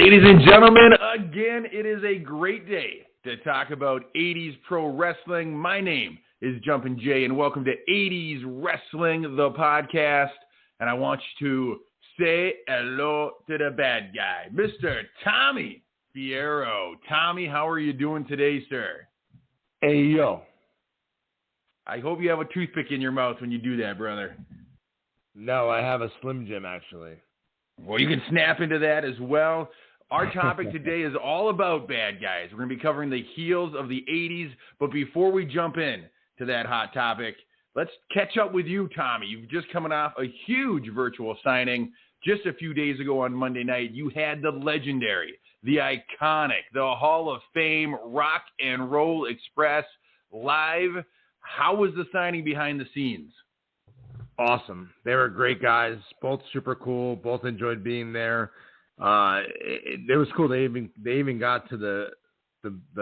Ladies and gentlemen, again, it is a great day to talk about 80s pro wrestling. My name is Jumpin' Jay, and welcome to 80s Wrestling, the podcast. And I want you to say hello to the bad guy, Mr. Tommy Fierro. Tommy, how are you doing today, sir? Hey, yo. I hope you have a toothpick in your mouth when you do that, brother. No, I have a Slim Jim, actually. Well, you can snap into that as well. Our topic today is all about bad guys. We're going to be covering the heels of the 80s. But before we jump in to that hot topic, let's catch up with you, Tommy. You've just coming off a huge virtual signing. Just a few days ago on Monday night, you had the legendary, the iconic, the Hall of Fame Rock and Roll Express live. How was the signing behind the scenes? Awesome. They were great guys, both super cool, both enjoyed being there. It was cool. They even got to the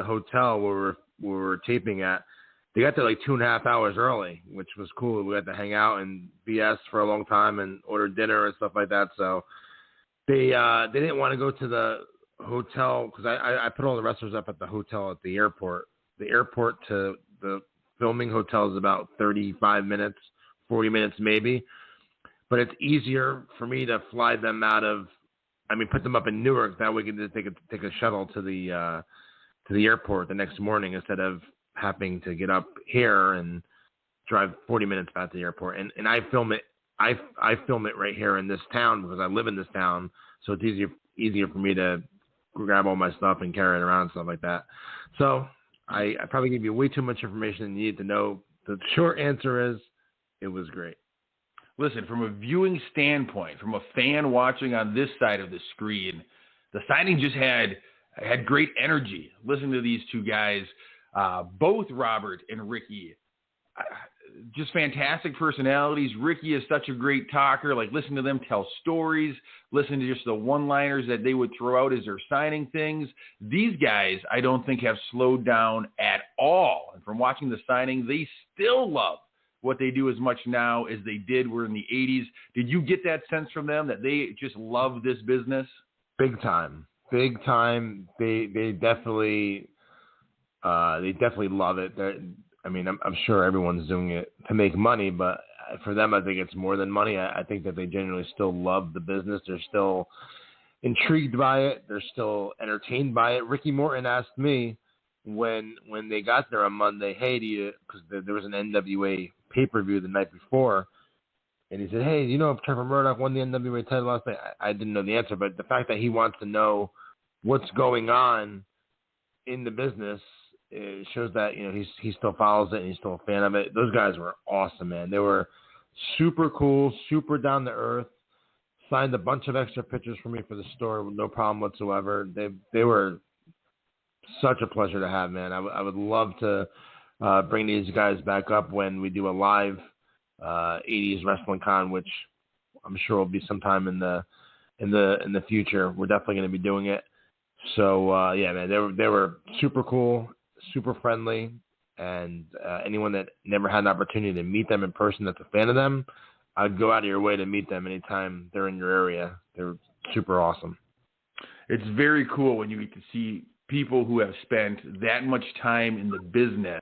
hotel where we were taping at. They got there like 2.5 hours early, which was cool. We got to hang out and BS for a long time and order dinner and stuff like that. So they didn't want to go to the hotel because I put all the wrestlers up at the hotel at the airport. The airport to the filming hotel is about 35 minutes, 40 minutes maybe. But it's easier for me to fly them put them up in Newark. That way they could take a shuttle to the airport the next morning instead of having to get up here and drive 40 minutes back to the airport. And I film it right here in this town because I live in this town, so it's easier for me to grab all my stuff and carry it around and stuff like that. So I probably gave you way too much information than you need to know. The short answer is it was great. Listen, from a viewing standpoint, from a fan watching on this side of the screen, the signing just had great energy. Listening to these two guys, both Robert and Ricky, just fantastic personalities. Ricky is such a great talker. Like, listen to them tell stories, listen to just the one-liners that they would throw out as they're signing things. These guys, I don't think, have slowed down at all. And from watching the signing, they still love what they do as much now as they did were in the 80s. Did you get that sense from them that they just love this business? Big time. They definitely love it. I'm sure everyone's doing it to make money, but for them, I think it's more than money. I think that they genuinely still love the business. They're still intrigued by it. They're still entertained by it. Ricky Morton asked me when they got there on Monday, hey, because there was an NWA pay-per-view the night before, and he said, hey, you know if Trevor Murdoch won the NWA title last night? I didn't know the answer, but the fact that he wants to know what's going on in the business, it shows that he still follows it and he's still a fan of it. Those guys were awesome, man. They were super cool, super down to earth. Signed a bunch of extra pictures for me for the store with no problem whatsoever. They were such a pleasure to have, man. I would love to bring these guys back up when we do a live 80s Wrestling Con, which I'm sure will be sometime in the future. We're definitely going to be doing it. So yeah, man, they were super cool, super friendly, and anyone that never had an opportunity to meet them in person that's a fan of them, I'd go out of your way to meet them anytime they're in your area. They're super awesome. It's very cool when you get to see people who have spent that much time in the business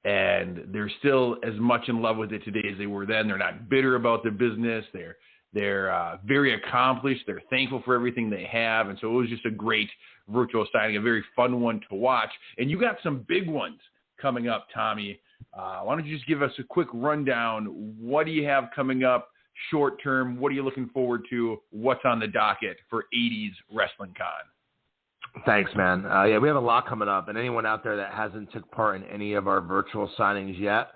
and they're still as much in love with it today as they were then. They're not bitter about the business. They're very accomplished. They're thankful for everything they have. And so it was just a great virtual signing, a very fun one to watch. And you got some big ones coming up, Tommy. Why don't you just give us a quick rundown? What do you have coming up short term? What are you looking forward to? What's on the docket for 80s Wrestling Con? Thanks, man. Yeah, we have a lot coming up, and anyone out there that hasn't took part in any of our virtual signings yet,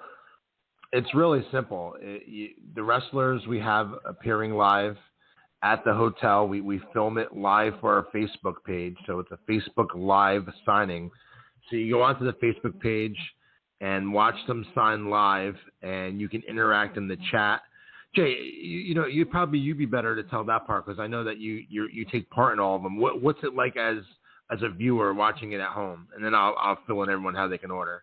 it's really simple. The wrestlers we have appearing live at the hotel, we film it live for our Facebook page, so it's a Facebook Live signing. So you go onto the Facebook page and watch them sign live, and you can interact in the chat. Jay, you'd be better to tell that part because I know that you take part in all of them. What's it like as a viewer watching it at home? And then I'll fill in everyone how they can order.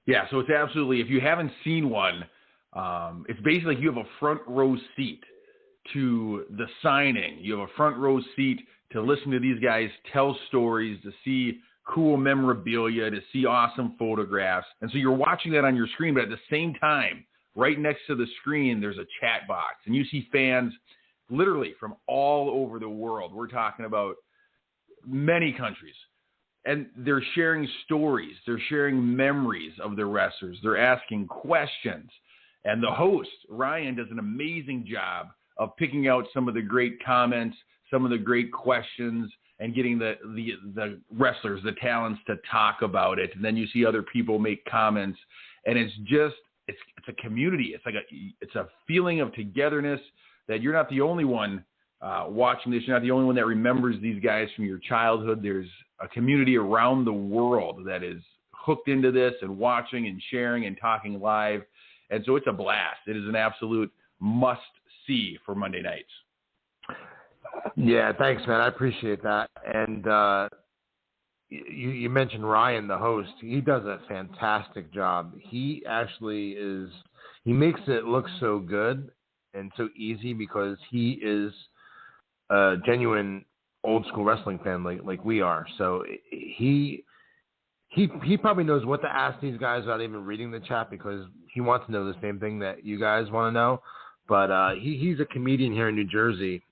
Yeah, so it's absolutely, if you haven't seen one, it's basically like you have a front row seat to the signing. You have a front row seat to listen to these guys tell stories, to see cool memorabilia, to see awesome photographs. And so you're watching that on your screen, but at the same time, right next to the screen, there's a chat box. And you see fans literally from all over the world. We're talking about many countries. And they're sharing stories. They're sharing memories of the wrestlers. They're asking questions. And the host, Ryan, does an amazing job of picking out some of the great comments, some of the great questions, and getting the wrestlers, the talents to talk about it. And then you see other people make comments. And it's a community. It's a feeling of togetherness that you're not the only one watching this. You're not the only one that remembers these guys from your childhood. There's a community around the world that is hooked into this and watching and sharing and talking live. And so it's a blast. It is an absolute must-see for Monday nights. Yeah, thanks, man. I appreciate that. And you mentioned Ryan, the host. He does a fantastic job. He actually he makes it look so good and so easy because he is a genuine old school wrestling fan like we are. So he probably knows what to ask these guys without even reading the chat because he wants to know the same thing that you guys want to know. But he's a comedian here in New Jersey.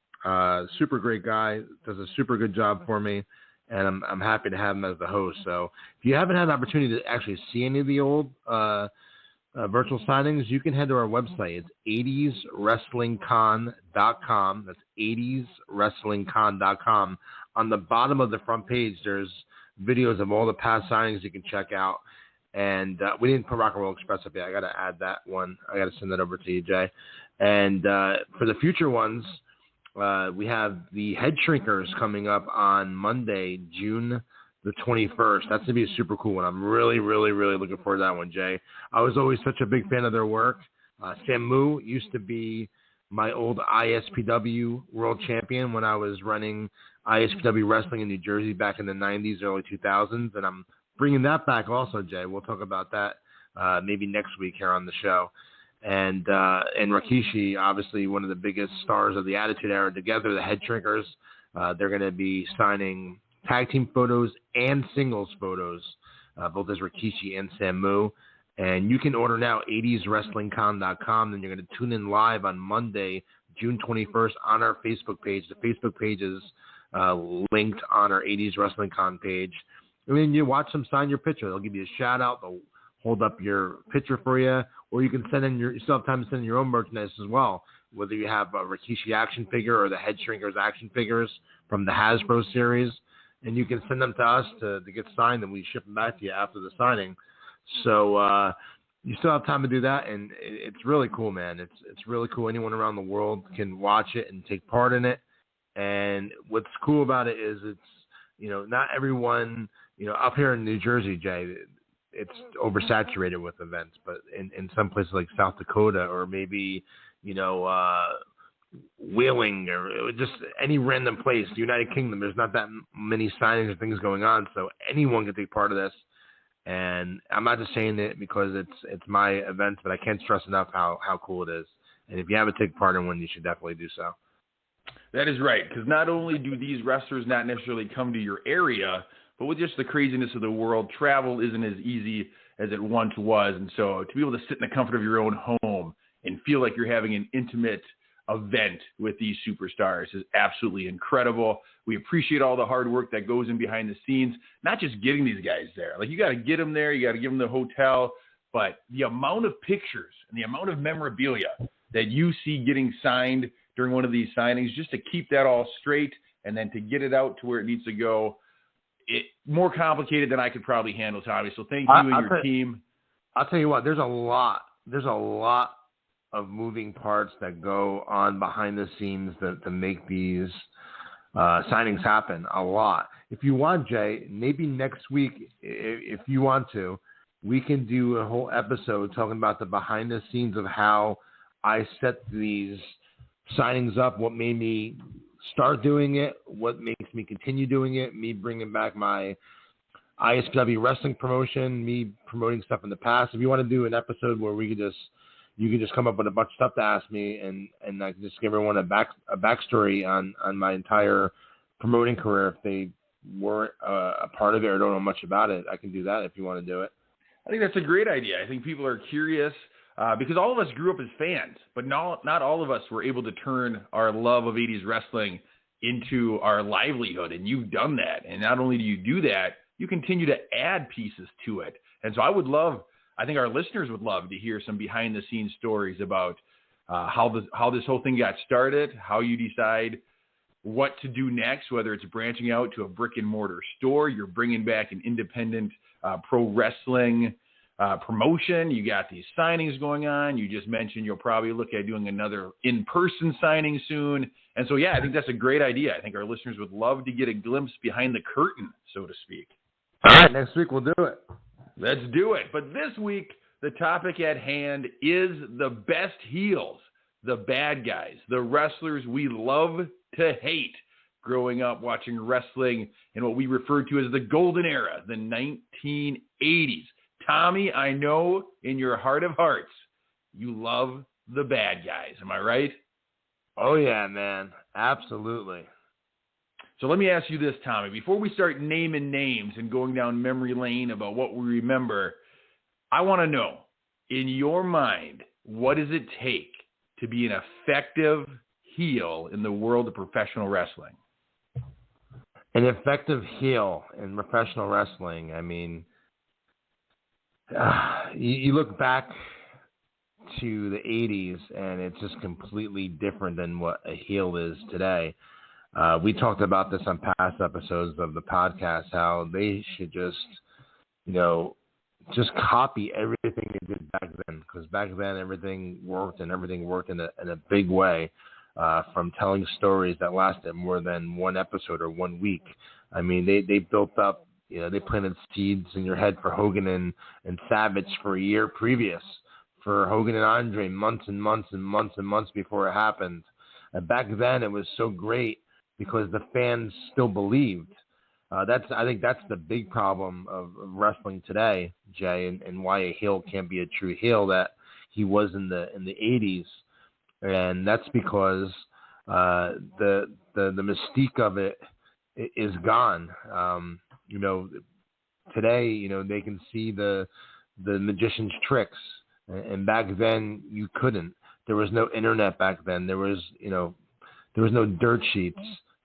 Super great guy, does a super good job for me, and I'm happy to have him as the host. So if you haven't had an opportunity to actually see any of the old virtual signings, you can head to our website. It's 80'swrestlingcon.com. That's 80'swrestlingcon.com. On the bottom of the front page, there's videos of all the past signings you can check out. And we didn't put Rock and Roll Express up yet. I got to add that one. I got to send that over to you, Jay. And for the future ones, we have the Head Shrinkers coming up on Monday, June the 21st. That's going to be a super cool one. I'm really, really, really looking forward to that one, Jay. I was always such a big fan of their work. Samu used to be my old ISPW world champion when I was running ISPW wrestling in New Jersey back in the 90s, early 2000s, and I'm bringing that back also, Jay. We'll talk about that maybe next week here on the show. And Rikishi, obviously one of the biggest stars of the Attitude Era together, the Head Shrinkers. They're going to be signing tag team photos and singles photos, both as Rikishi and Samu. And you can order now 80'swrestlingcon.com. Then you're going to tune in live on Monday, June 21st on our Facebook page. The Facebook page is linked on our 80's Wrestling Con page. And then you watch them sign your picture. They'll give you a shout out. They'll hold up your picture for you, or you can send in you still have time to send in your own merchandise as well. Whether you have a Rikishi action figure or the Head Shrinkers action figures from the Hasbro series, and you can send them to us to get signed, and we ship them back to you after the signing. So you still have time to do that, and it's really cool, man. It's really cool. Anyone around the world can watch it and take part in it. And what's cool about it is it's, not everyone, up here in New Jersey, Jay, it's oversaturated with events, but in some places like South Dakota or maybe, Wheeling or just any random place, the United Kingdom, there's not that many signings or things going on, so anyone can take part of this. And I'm not just saying it because it's my event, but I can't stress enough how cool it is. And if you haven't taken part in one, you should definitely do so. That is right, because not only do these wrestlers not necessarily come to your area, but with just the craziness of the world, travel isn't as easy as it once was. And so to be able to sit in the comfort of your own home and feel like you're having an intimate event with these superstars is absolutely incredible. We appreciate all the hard work that goes in behind the scenes, not just getting these guys there. Like, you got to get them there, you got to give them the hotel, but the amount of pictures and the amount of memorabilia that you see getting signed during one of these signings, just to keep that all straight and then to get it out to where it needs to go, it more complicated than I could probably handle, Tommy. So thank you and your team. I'll tell you what, there's a lot of moving parts that go on behind the scenes to make these signings happen. A lot. If you want, Jay, maybe next week, if you want to, we can do a whole episode talking about the behind the scenes of how I set these signings up, what made me start doing it, what makes me continue doing it, me bringing back my ISPW wrestling promotion, me promoting stuff in the past. If you want to do an episode where you can just come up with a bunch of stuff to ask me, and I can just give everyone a backstory on my entire promoting career if they weren't a part of it or don't know much about it. I can do that if you want to do it. I think that's a great idea. I think people are curious because all of us grew up as fans, but not all of us were able to turn our love of 80s wrestling into our livelihood, and you've done that. And not only do you do that, you continue to add pieces to it. And so I think our listeners would love to hear some behind-the-scenes stories about how this whole thing got started, how you decide what to do next, whether it's branching out to a brick-and-mortar store, you're bringing back an independent pro wrestling promotion, you got these signings going on, you just mentioned you'll probably look at doing another in-person signing soon. And so, yeah, I think that's a great idea. I think our listeners would love to get a glimpse behind the curtain, so to speak. All right, next week we'll do it. Let's do it. But this week, the topic at hand is the best heels, the bad guys, the wrestlers we love to hate growing up watching wrestling in what we refer to as the golden era, the 1980s. Tommy, I know in your heart of hearts, you love the bad guys. Am I right? Oh, yeah, man. Absolutely. So let me ask you this, Tommy. Before we start naming names and going down memory lane about what we remember, I want to know, in your mind, what does it take to be an effective heel in the world of professional wrestling? An effective heel in professional wrestling, I mean, you look back to the 80s, and it's just completely different than what a heel is today. We talked about this on past episodes of the podcast, how they should just copy everything they did back then, because back then everything worked in a big way, from telling stories that lasted more than one episode or 1 week. I mean, they built up, they planted seeds in your head for Hogan and Savage for a year previous, for Hogan and Andre months and months and months and months before it happened. And back then it was so great because the fans still believed. I think that's the big problem of wrestling today, Jay, and why a heel can't be a true heel that he was in the 80s. And that's because the mystique of it is gone. Today, they can see the magician's tricks, and back then you couldn't. There was no internet back then. There was no dirt sheets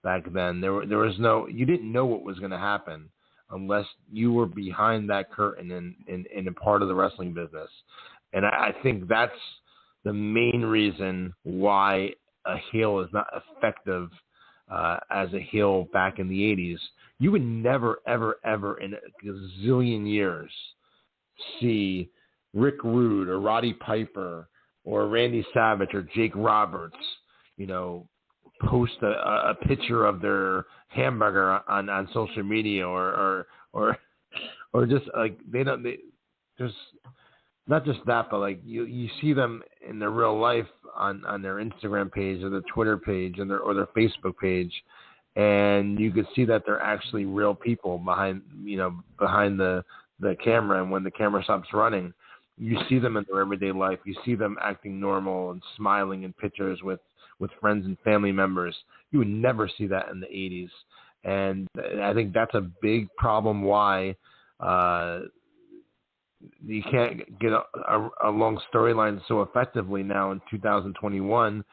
back then. There was no. You didn't know what was going to happen unless you were behind that curtain in a part of the wrestling business. And I think that's the main reason why a heel is not effective as a heel back in the 80s. You would never, ever, ever in a gazillion years see Rick Rude or Roddy Piper or Randy Savage or Jake Roberts, post a picture of their hamburger on social media or just like just not just that, but like you see them in their real life on their Instagram page or their Twitter page or their Facebook page, and you could see that they're actually real people behind the camera. And when the camera stops running, you see them in their everyday life. You see them acting normal and smiling in pictures with friends and family members. You would never see that in the 80s. And I think that's a big problem why you can't get a long storyline so effectively now in 2021.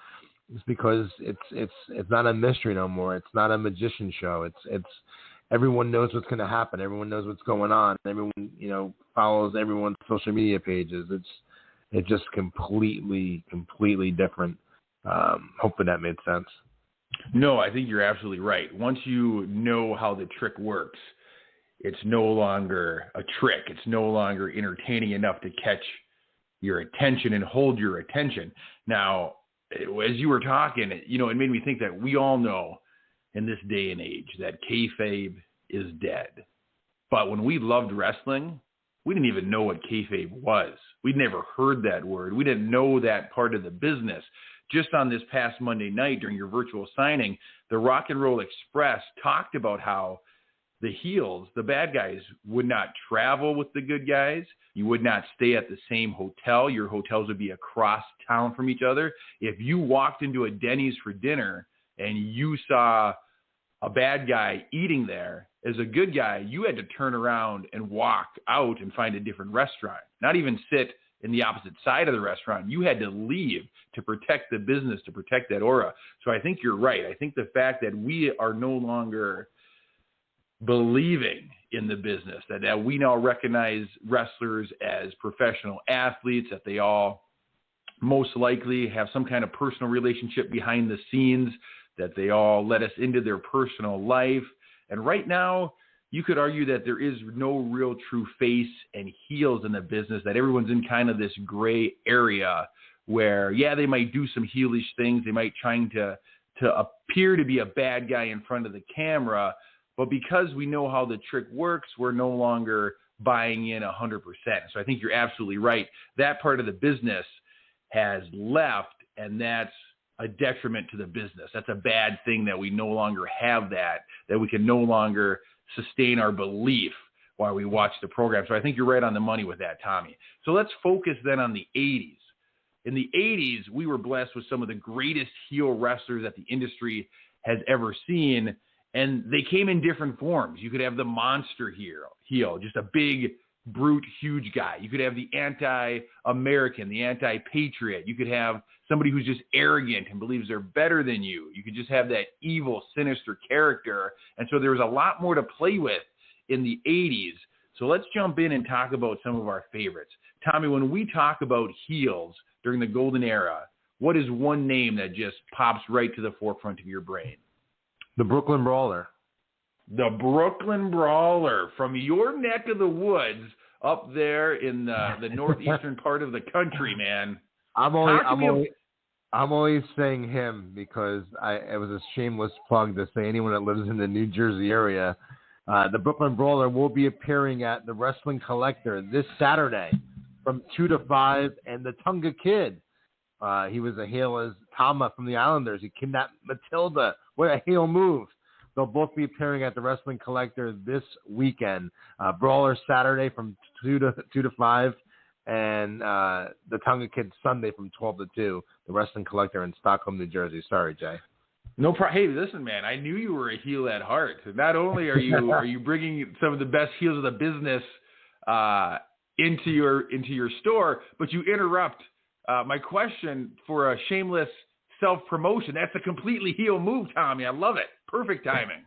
It's because it's not a mystery no more. It's not a magician show. It's everyone knows what's going to happen. Everyone knows what's going on. Everyone follows everyone's social media pages. It's just completely different. Hopefully that made sense. No, I think you're absolutely right. Once you know how the trick works, it's no longer a trick. It's no longer entertaining enough to catch your attention and hold your attention. Now, as you were talking, it made me think that we all know in this day and age that kayfabe is dead. But when we loved wrestling, we didn't even know what kayfabe was. We'd never heard that word. We didn't know that part of the business. Just on this past Monday night during your virtual signing, the Rock and Roll Express talked about how the heels, the bad guys, would not travel with the good guys. You would not stay at the same hotel. Your hotels would be across town from each other. If you walked into a Denny's for dinner and you saw a bad guy eating there. As a good guy, you had to turn around and walk out and find a different restaurant, not even sit in the opposite side of the restaurant. You had to leave to protect the business, to protect that aura. So I think you're right. I think the fact that we are no longer believing in the business, that we now recognize wrestlers as professional athletes, that they all most likely have some kind of personal relationship behind the scenes, that they all let us into their personal life. And right now, you could argue that there is no real true face and heels in the business, that everyone's in kind of this gray area where, yeah, they might do some heelish things. They might trying to appear to be a bad guy in front of the camera. But because we know how the trick works, we're no longer buying in 100%. So I think you're absolutely right. That part of the business has left, and that's a detriment to the business. That's a bad thing that we no longer have that we can no longer sustain our belief while we watch the program. So I think you're right on the money with that, Tommy. So let's focus then on the 80s. In the 80s, we were blessed with some of the greatest heel wrestlers that the industry has ever seen, and they came in different forms. You could have the monster heel, just a big, brute, huge guy. You could have the anti-American, the anti-patriot. You could have somebody who's just arrogant and believes they're better than you. You could just have that evil, sinister character. And so there was a lot more to play with in the 80s. So let's jump in and talk about some of our favorites. Tommy, when we talk about heels during the golden era, what is one name that just pops right to the forefront of your brain? The Brooklyn Brawler. The Brooklyn Brawler from your neck of the woods up there in the northeastern part of the country, man. I'm only saying him because it was a shameless plug to say anyone that lives in the New Jersey area. The Brooklyn Brawler will be appearing at the Wrestling Collector this Saturday from 2 to 5, and the Tonga Kid. He was a heel as Tama from the Islanders. He kidnapped Matilda. What a heel move. They'll both be appearing at the Wrestling Collector this weekend. Brawler Saturday from 2 to 5, and the Tonga Kid Sunday from 12 to 2. The Wrestling Collector in Stockholm, New Jersey. Sorry, Jay. No problem. Hey, listen, man. I knew you were a heel at heart. Not only are you bringing some of the best heels of the business into your store, but you interrupt my question for a shameless self-promotion. That's a completely heel move, Tommy. I love it. Perfect timing.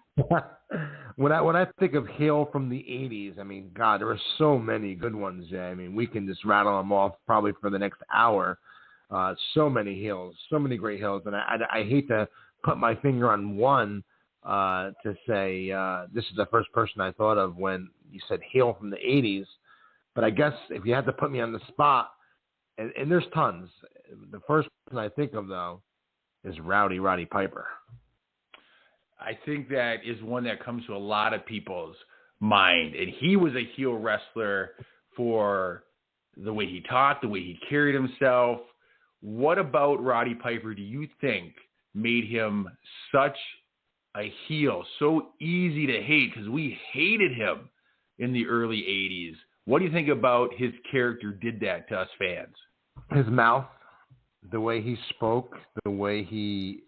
When I think of heel from the 80s, I mean, God, there are so many good ones, Jay. I mean, we can just rattle them off probably for the next hour. So many heels, so many great heels. And I hate to put my finger on one to say this is the first person I thought of when you said heel from the 80s. But I guess if you had to put me on the spot, and there's tons, the first person I think of, though, is Roddy Piper. I think that is one that comes to a lot of people's mind. And he was a heel wrestler for the way he talked, the way he carried himself. What about Roddy Piper do you think made him such a heel, so easy to hate? Because we hated him in the early 80s. What do you think about his character did that to us fans? His mouth, the way he spoke, the way he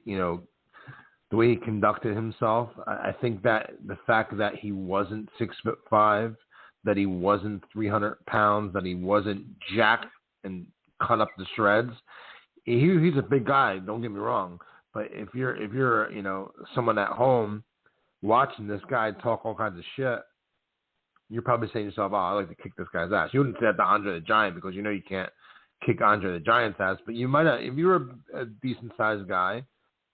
conducted himself. I think that the fact that he wasn't 6'5", that he wasn't 300 pounds, that he wasn't jacked and cut up to shreds. He's a big guy. Don't get me wrong. But if you're someone at home watching this guy talk all kinds of shit, you're probably saying to yourself, "Oh, I like to kick this guy's ass." You wouldn't say that to Andre the Giant because you know you can't kick Andre the Giant's ass. But you might have, if you were a decent sized guy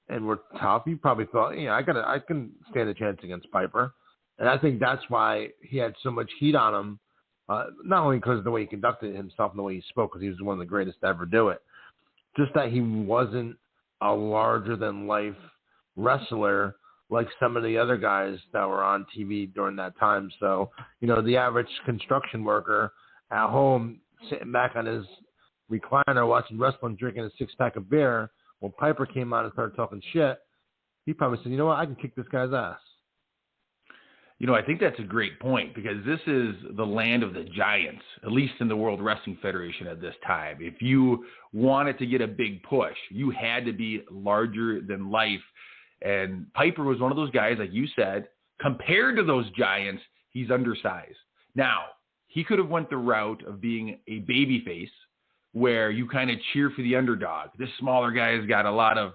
and were tough, you probably thought, "Yeah, I can stand a chance against Piper." And I think that's why he had so much heat on him, not only because of the way he conducted himself and the way he spoke, because he was one of the greatest to ever do it, just that he wasn't a larger-than-life wrestler like some of the other guys that were on TV during that time. So, the average construction worker at home sitting back on his recliner watching wrestling, drinking a six-pack of beer, when Piper came out and started talking shit, he probably said, "You know what, I can kick this guy's ass." I think that's a great point because this is the land of the giants, at least in the World Wrestling Federation at this time. If you wanted to get a big push, you had to be larger than life. And Piper was one of those guys, like you said, compared to those giants, he's undersized. Now, he could have went the route of being a babyface where you kind of cheer for the underdog. This smaller guy has got a lot of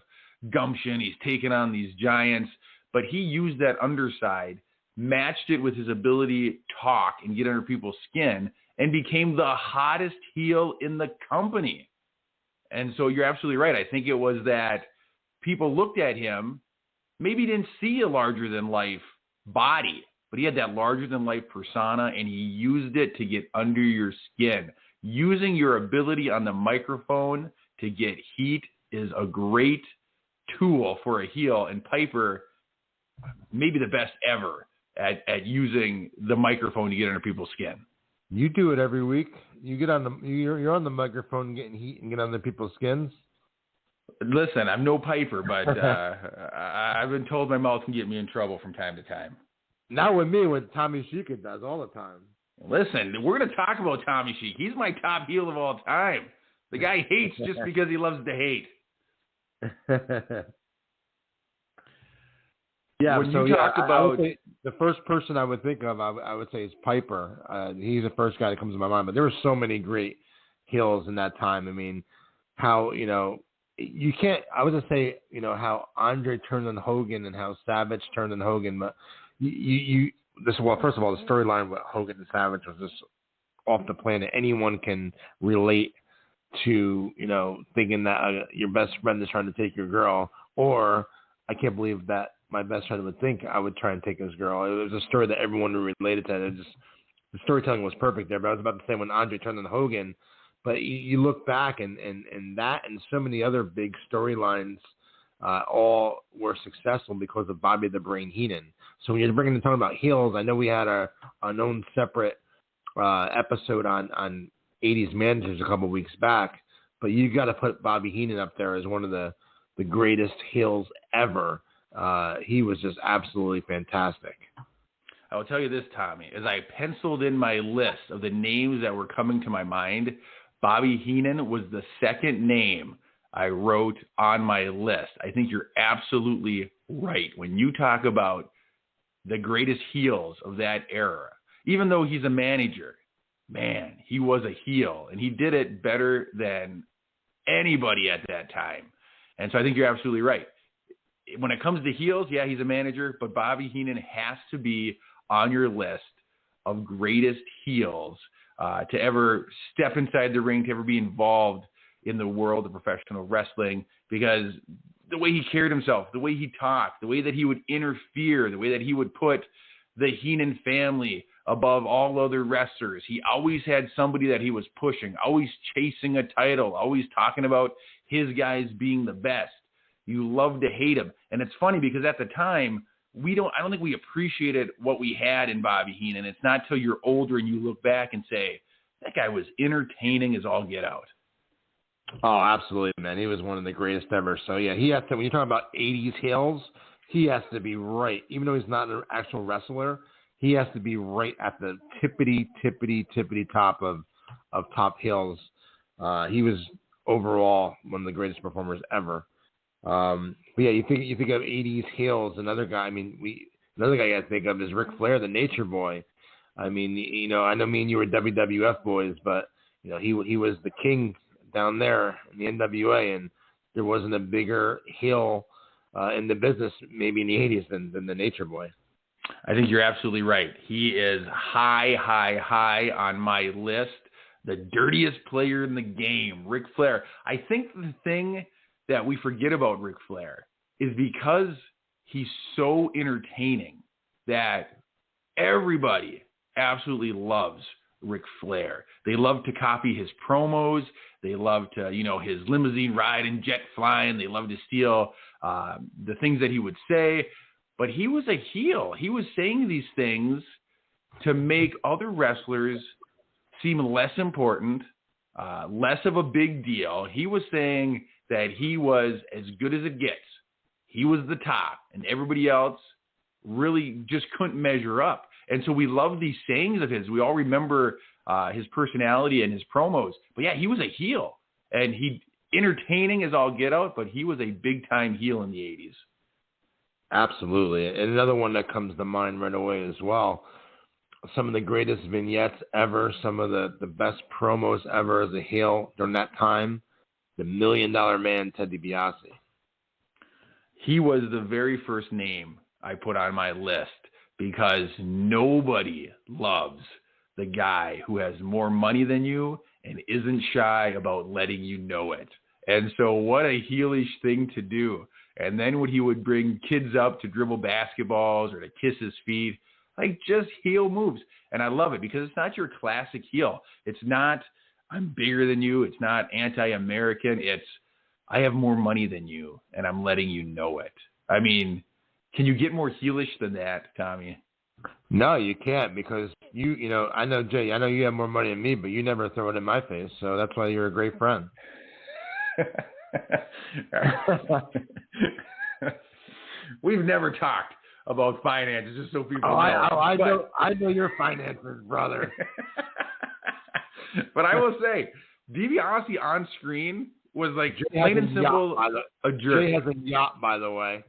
gumption. He's taken on these giants, but he used that underside, matched it with his ability to talk and get under people's skin, and became the hottest heel in the company. And so you're absolutely right. I think it was that people looked at him, maybe didn't see a larger-than-life body, but he had that larger-than-life persona, and he used it to get under your skin. Using your ability on the microphone to get heat is a great tool for a heel, and Piper, maybe the best ever at using the microphone to get under people's skin. You do it every week. You get on you're on the microphone getting heat and get under people's skins. Listen, I'm no Piper, but I've been told my mouth can get me in trouble from time to time. Not with me, what Tommy Sheikah does all the time. Listen, we're going to talk about Tommy Sheik. He's my top heel of all time. The guy hates just because he loves to hate. Yeah, when so you talk about the first person I would think of, I would say is Piper. He's the first guy that comes to my mind. But there were so many great heels in that time. I mean, how you can't. I was gonna say how Andre turned on Hogan and how Savage turned on Hogan. But first of all, the storyline with Hogan and Savage was just off the planet. Anyone can relate to thinking that your best friend is trying to take your girl, or I can't believe that my best friend would think I would try and take his girl. It was a story that everyone related to. The storytelling was perfect there. But I was about to say when Andre turned on Hogan, but you look back and that and so many other big storylines all were successful because of Bobby the Brain Heenan. So when you're talking about heels, I know we had our own separate episode on 80's managers a couple of weeks back, but you got to put Bobby Heenan up there as one of the greatest heels ever. He was just absolutely fantastic. I will tell you this, Tommy, as I penciled in my list of the names that were coming to my mind, Bobby Heenan was the second name I wrote on my list. I think you're absolutely right. When you talk about the greatest heels of that era, even though he's a manager, man, he was a heel, and he did it better than anybody at that time. And so I think you're absolutely right. When it comes to heels, yeah, he's a manager, but Bobby Heenan has to be on your list of greatest heels to ever step inside the ring, to ever be involved in the world of professional wrestling, because the way he carried himself, the way he talked, the way that he would interfere, the way that he would put the Heenan family above all other wrestlers. He always had somebody that he was pushing, always chasing a title, always talking about his guys being the best. You love to hate him. And it's funny because at the time, I don't think we appreciated what we had in Bobby Heenan. It's not till you're older and you look back and say, that guy was entertaining as all get out. Oh, absolutely, man. He was one of the greatest ever. So, yeah, he has to, when you're talking about 80's heels, he has to be right. Even though he's not an actual wrestler, he has to be right at the tippity top of top heels. He was overall one of the greatest performers ever. But yeah, you think of 80's heels. Another guy I got to think of is Ric Flair, the Nature Boy. I mean, I know me and you were WWF boys, but he was the king down there in the NWA, and there wasn't a bigger heel in the business, maybe in the 80's, than the Nature Boy. I think you're absolutely right. He is high on my list. The dirtiest player in the game, Ric Flair. I think the thing that we forget about Ric Flair is because he's so entertaining that everybody absolutely loves Ric Flair. They love to copy his promos. They love to, his limousine ride and jet flying. They love to steal the things that he would say. But he was a heel. He was saying these things to make other wrestlers seem less important, less of a big deal. He was saying that he was as good as it gets. He was the top, and everybody else really just couldn't measure up. And so we love these sayings of his. We all remember his personality and his promos. But yeah, he was a heel, and he entertaining as all get out, but he was a big-time heel in the 80's. Absolutely. And another one that comes to mind right away as well. Some of the greatest vignettes ever, some of the best promos ever as a heel during that time. The $1 Million Man, Ted DiBiase. He was the very first name I put on my list because nobody loves the guy who has more money than you and isn't shy about letting you know it. And so what a heelish thing to do. And then when he would bring kids up to dribble basketballs or to kiss his feet, like just heel moves. And I love it because it's not your classic heel. It's not, I'm bigger than you. It's not anti-American. It's, I have more money than you and I'm letting you know it. I mean, can you get more heelish than that, Tommy? No, you can't because you know, I know, Jay, I know you have more money than me, but you never throw it in my face. So that's why you're a great friend. We've never talked about finances, just so people know. I know your finances, brother. But I will say, DiBiase on screen was like plain and simple a jerk. Jay has a yacht, by the way.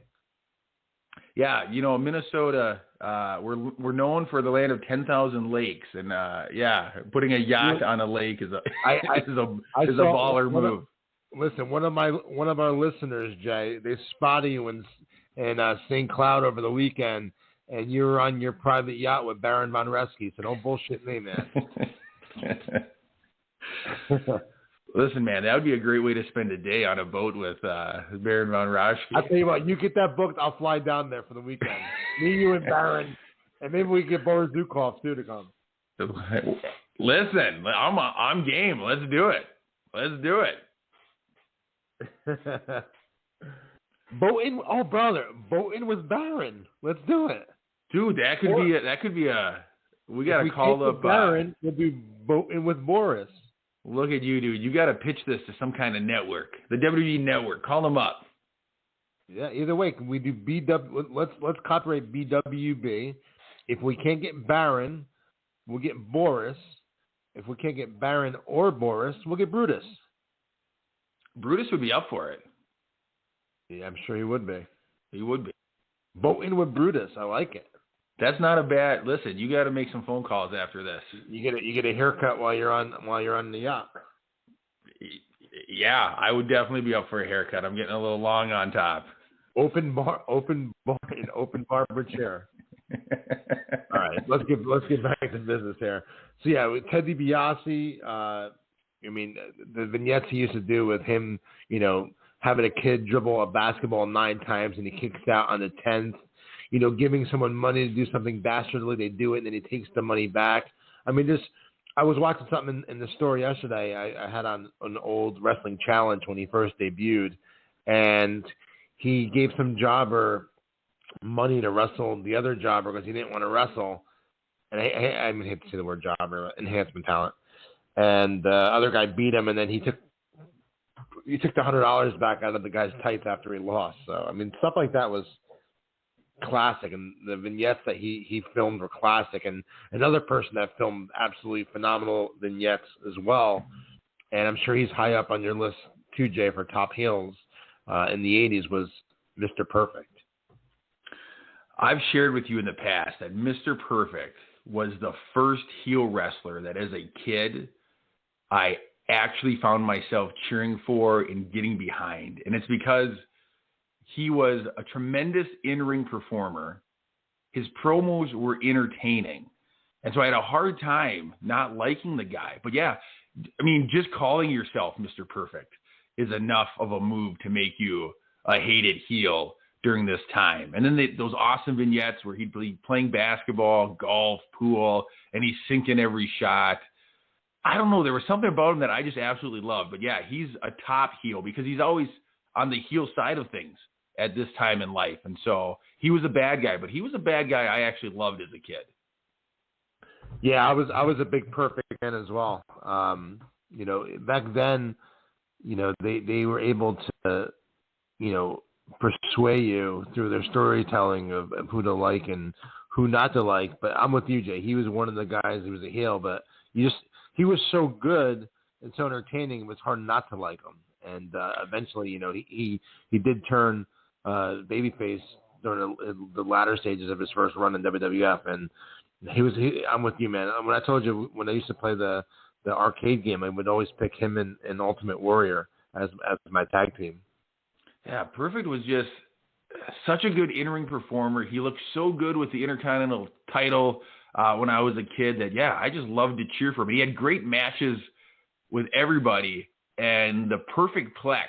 Yeah, you know, Minnesota, we're known for the land of 10,000 lakes, and putting a yacht on a lake is a baller move. Listen, one of our listeners, Jay, they spotted you in St. Cloud over the weekend, and you were on your private yacht with Baron Von Reschke. So don't bullshit me, man. Listen, man, that would be a great way to spend a day on a boat with Baron Von Reschke. I'll tell you what, you get that booked, I'll fly down there for the weekend. Me, you, and Baron, and maybe we can get Boris Zukov too to come. Listen, I'm game. Let's do it. Boating, oh brother, boating with Baron. Let's do it, dude. That could be a. We gotta call up Baron. We'll be boating with Boris. Look at you, dude. You gotta pitch this to some kind of network, the WWE network. Call them up. Yeah. Either way, can we do BW? Let's copyright BWB. If we can't get Baron, we'll get Boris. If we can't get Baron or Boris, we'll get Brutus. Brutus would be up for it. Yeah, I'm sure he would be. He would be. Boating with Brutus. I like it. That's not a bad. Listen, you got to make some phone calls after this. You get a haircut while you're on the yacht. Yeah, I would definitely be up for a haircut. I'm getting a little long on top. Open bar, and open barber chair. All right, let's get back to business here. So yeah, with Ted DiBiase, I mean, the vignettes he used to do with him, you know, having a kid dribble a basketball 9 times and he kicks out on the 10th, you know, giving someone money to do something dastardly, they do it and then he takes the money back. I mean, I was watching something in the story yesterday. I had on an old wrestling challenge when he first debuted, and he gave some jobber money to wrestle the other jobber because he didn't want to wrestle. And I hate to say the word jobber, enhancement talent. And the other guy beat him, and then he took the $100 back out of the guy's tights after he lost. So I mean, stuff like that was classic, and the vignettes that he filmed were classic. And another person that filmed absolutely phenomenal vignettes as well, and I'm sure he's high up on your list too, Jay, for top heels in the 80s, was Mr. Perfect. I've shared with you in the past that Mr. Perfect was the first heel wrestler that as a kid I actually found myself cheering for and getting behind. And it's because he was a tremendous in-ring performer. His promos were entertaining. And so I had a hard time not liking the guy. But yeah, I mean, just calling yourself Mr. Perfect is enough of a move to make you a hated heel during this time. And then those awesome vignettes where he'd be playing basketball, golf, pool, and he's sinking every shot. I don't know. There was something about him that I just absolutely loved. But yeah, he's a top heel because he's always on the heel side of things at this time in life. And so he was a bad guy, but he was a bad guy I actually loved as a kid. Yeah, I was a big Perfect fan as well. You know, back then, you know, they were able to, you know, persuade you through their storytelling of who to like and who not to like. But I'm with you, Jay. He was one of the guys who was a heel, but he was so good and so entertaining, it was hard not to like him. And eventually, you know, he did turn babyface during the latter stages of his first run in WWF, and I'm with you, man. When I told you when I used to play the arcade game, I would always pick him and Ultimate Warrior as my tag team. Yeah, Perfect was just such a good in-ring performer. He looked so good with the Intercontinental title when I was a kid that, yeah, I just loved to cheer for him. He had great matches with everybody, and the Perfect Plex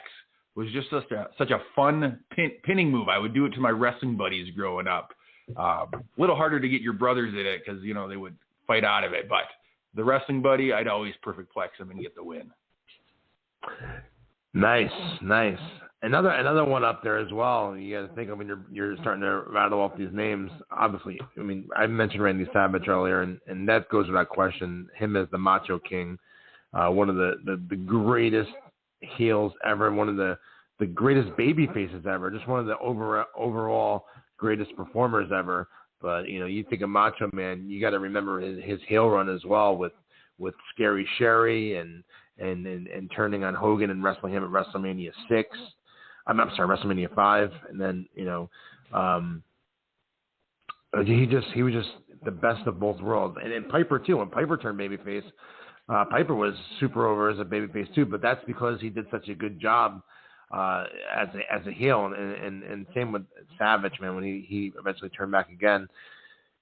was just such a fun pinning move. I would do it to my wrestling buddies growing up. A little harder to get your brothers in it because, they would fight out of it. But the wrestling buddy, I'd always Perfect Plex him and get the win. Nice. Another one up there as well. You got to think of when you're starting to rattle off these names. Obviously, I mentioned Randy Savage earlier, and that goes without question. Him as the Macho King, one of the greatest heels ever, one of the greatest baby faces ever, just one of the overall greatest performers ever. But you think of Macho Man, you got to remember his heel run as well with Scary Sherry and turning on Hogan and wrestling him at WrestleMania 6. I'm sorry, WrestleMania 5, and then he was just the best of both worlds. And Piper too. When Piper turned babyface, Piper was super over as a babyface too. But that's because he did such a good job as a heel. And same with Savage, man. When he eventually turned back again,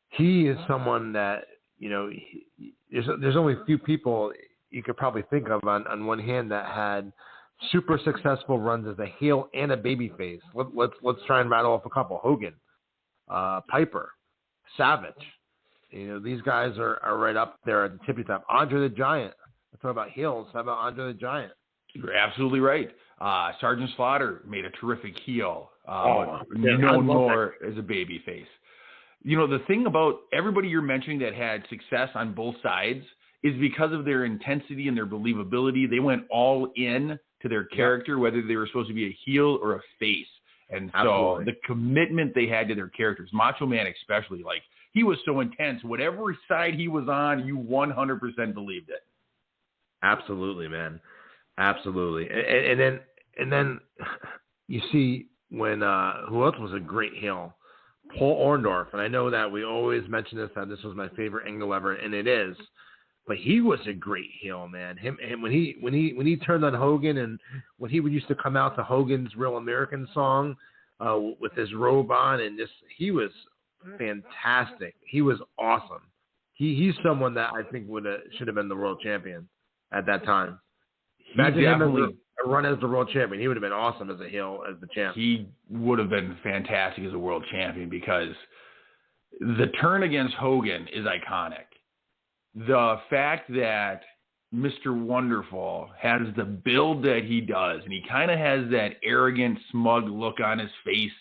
he is someone that there's only a few people you could probably think of on one hand that had super successful runs as a heel and a babyface. Let's try and rattle off a couple. Hogan, Piper, Savage. These guys are right up there at the tippy top. Andre the Giant. Let's talk about heels. How about Andre the Giant? You're absolutely right. Sergeant Slaughter made a terrific heel. Known more as a babyface. The thing about everybody you're mentioning that had success on both sides is because of their intensity and their believability. They went all in to their character, whether they were supposed to be a heel or a face. And so the commitment they had to their characters, Macho Man especially, he was so intense. Whatever side he was on, you 100% believed it. Absolutely, man. Absolutely. And then you see when who else was a great heel? Paul Orndorff. And I know that we always mention this, that this was my favorite angle ever, and it is. But he was a great heel, man. Him when he turned on Hogan, and when he used to come out to Hogan's Real American song with his robe on, and he was fantastic. He was awesome. He's someone that I think should have been the world champion at that time. Imagine him as a run as the world champion. He would have been awesome as a heel, as the champ. He would have been fantastic as a world champion because the turn against Hogan is iconic. The fact that Mr. Wonderful has the build that he does, and he kind of has that arrogant, smug look on his face,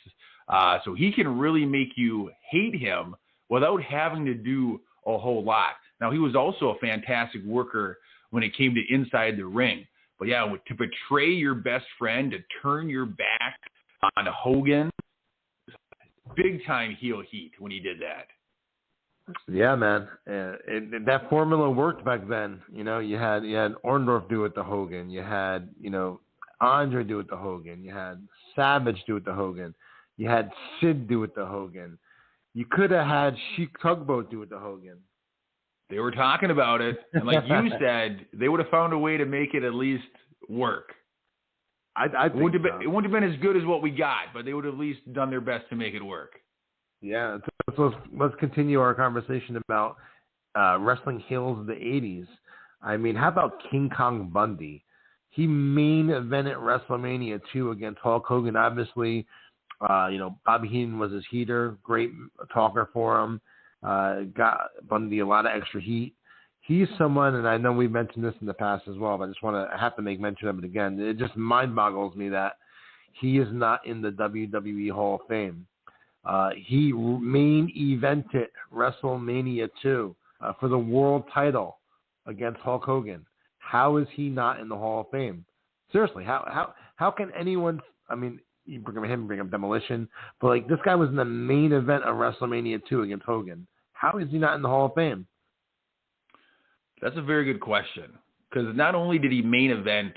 so he can really make you hate him without having to do a whole lot. Now, he was also a fantastic worker when it came to inside the ring. But yeah, to betray your best friend, to turn your back on Hogan, big time heel heat when he did that. Yeah, man. That formula worked back then. You had Orndorff do it to Hogan. You had, Andre do it to Hogan. You had Savage do it to Hogan. You had Sid do it to Hogan. You could have had Sheik Tugboat do it to Hogan. They were talking about it, and like you said, they would have found a way to make it at least work. It wouldn't have been as good as what we got, but they would have at least done their best to make it work. Yeah, so let's continue our conversation about wrestling heels of the 80s. How about King Kong Bundy? He main evented WrestleMania 2 against Hulk Hogan. Obviously, Bobby Heenan was his heater, great talker for him. Got Bundy a lot of extra heat. He's someone, and I know we've mentioned this in the past as well, but I have to make mention of it again. It just mind boggles me that he is not in the WWE Hall of Fame. He main evented WrestleMania 2 for the world title against Hulk Hogan. How is he not in the Hall of Fame? Seriously, how can anyone? You bring up Demolition, but this guy was in the main event of WrestleMania 2 against Hogan. How is he not in the Hall of Fame? That's a very good question, because not only did he main event